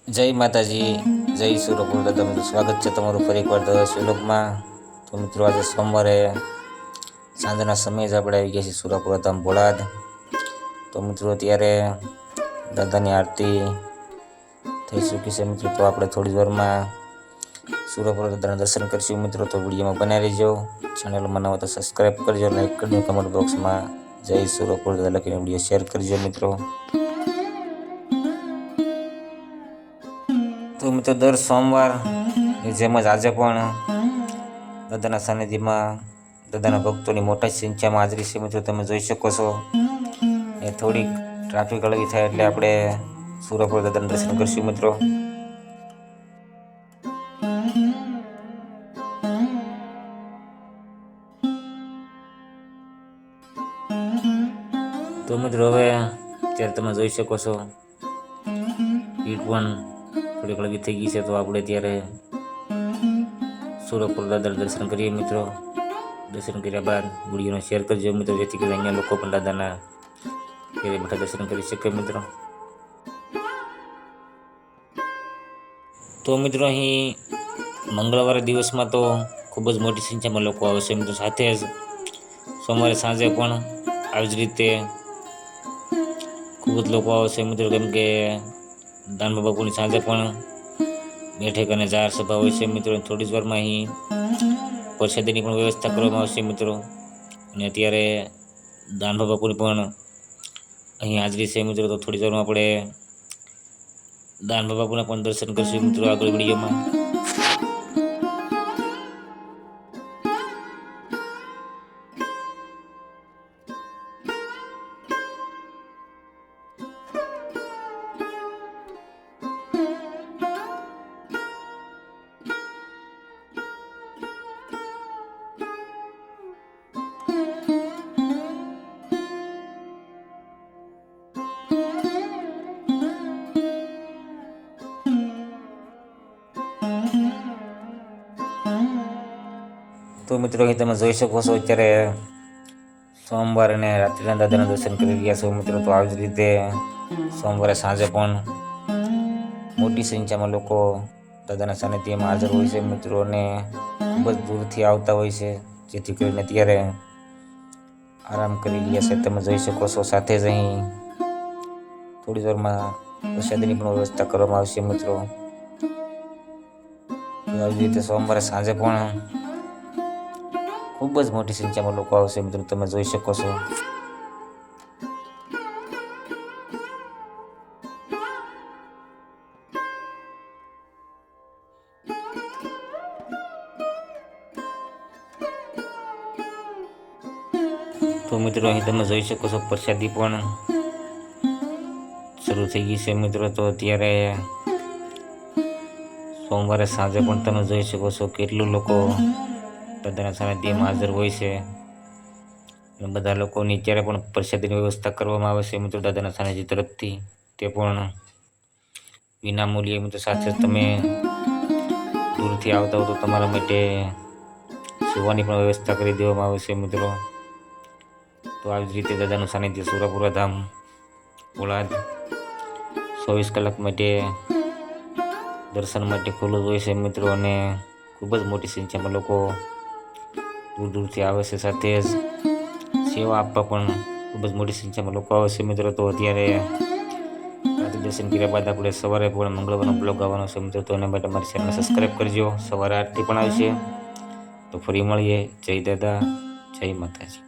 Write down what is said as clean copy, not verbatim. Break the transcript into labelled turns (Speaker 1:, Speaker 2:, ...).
Speaker 1: જય માતાજી, જય સુરપુર દાદા મિત્રો. સ્વાગત છે તમારું ફરી એકવાર દસ વ્લોગમાં. તો મિત્રો આજે સોમવારે સાંજના સમયે જ આપણે આવી ગયા છીએ સુરપુરા ધામ ભોળાદ. તો મિત્રો અત્યારે દાદાની આરતી થઈ ચૂકી છે મિત્રો. તો આપણે થોડી વારમાં સુરપુરા દાદાના દર્શન કરીશું મિત્રો. તો વિડીયોમાં બનાવી રહેજો. ચેનલમાં નવો તો સબસ્ક્રાઈબ કરજો, લાઈક કરજો, કમેન્ટ બોક્સમાં જય સુરપુર દાદા લખીને વિડીયો શેર કરજો મિત્રો. તો મિત્રો દર સોમવાર જેમ જ આજે પણ દાદાના સાનિધ્યમાં દાદાના ભક્તોની મોટા સંખ્યામાં હાજરી છે મિત્રો. તમે જોઈ શકો છો એ થોડીક ટ્રાફિક હળવી થાય એટલે આપણે સુરપુર દાદાના દર્શન કરીશું મિત્રો. તો મિત્રો હવે અત્યારે તમે જોઈ શકો છો ભીડ પણ થોડીક હળવી થઈ ગઈ છે. તો આપણે ત્યારે સુરપુર દાદાના દર્શન કરીએ મિત્રો. દર્શન કર્યા બાદ વિડીયોને શેર કરજો મિત્રો, જેથી કરીને અહીંયા લોકો પણ દાદાના ઘરે બેઠા દર્શન કરી શકે મિત્રો. તો મિત્રો અહીં મંગળવારે દિવસમાં તો ખૂબ જ મોટી સંખ્યામાં લોકો આવે છે મિત્રો. સાથે જ સોમવારે સાંજે પણ આવી જ રીતે ખૂબ જ લોકો આવે છે મિત્રો. કેમ કે દાનબા બાપુની સાંજે પણ બેઠક અને જાહેર સભા હોય છે મિત્રો. થોડી જ વારમાં અહીં પ્રસાદીની પણ વ્યવસ્થા કરવામાં આવશે મિત્રો. અને અત્યારે દાનબા બાપુની પણ અહીં હાજરી છે મિત્રો. તો થોડી જ વારમાં આપણે દાનબા બાપુના પણ દર્શન કરીશું મિત્રો આગળ વિડીયોમાં. તો મિત્રો અહીં તમે જોઈ શકો છો અત્યારે સોમવાર અને રાત્રિના દાદાના દર્શન કરી રહ્યા છો મિત્રો. તો આવી જ રીતે સોમવારે સાંજે પણ મોટી સંખ્યામાં લોકો દાદાના સાનિધ્યમાં હાજર હોય છે મિત્રો. અને ખૂબ જ દૂરથી આવતા હોય છે, જેથી કરીને અત્યારે આરામ કરી રહ્યા છે તમે જોઈ શકો છો. સાથે જ અહીં થોડી વારમાં પ્રસાદીની પણ વ્યવસ્થા કરવામાં આવશે મિત્રો. આવી રીતે સોમવારે સાંજે પણ ખૂબ જ મોટી સંખ્યામાં લોકો આવશે મિત્રો. તમે જોઈ શકો છો. તો મિત્રો અહીં તમે જોઈ શકો છો પ્રસાદી પણ શરૂ થઈ ગઈ છે મિત્રો. તો અત્યારે સોમવારે સાંજે પણ તમે જોઈ શકો છો કેટલું લોકો દાદાના સાનિધ્યમાં હાજર હોય છે. અને બધા લોકોની અત્યારે પણ પ્રસાદીની વ્યવસ્થા કરવામાં આવે છે મિત્રો દાદાના સાનિધ્ય તરફથી. તે પણ વિના મૂલ્યે મિત્રો. સાથે જ તમે દૂરથી આવતા હો તો તમારા માટે સુવાની પણ વ્યવસ્થા કરી દેવામાં આવે છે મિત્રો. તો આવી જ રીતે દાદાનું સાનિધ્ય સુરપુરા ધામ ભોળાદ 24 કલાક માટે દર્શન માટે ખુલ્લું હોય છે મિત્રો. અને ખૂબ જ મોટી સંખ્યામાં લોકો દૂર દૂરથી આવે છે. સાથે જ સેવા આપવા પણ ખૂબ જ મોટી સંખ્યામાં લોકો આવે છે મિત્રો. તો અત્યારે રાત્રિ દર્શન કર્યા બાદ આપણે સવારે પણ મંગળવારનો બ્લોગ આવવાનો છે મિત્રો. તો એના માટે મારી ચેનલ સબસ્ક્રાઈબ કરજો. સવારે આરતી પણ આવશે. તો ફરી મળીએ. જય દાદા, જય માતાજી.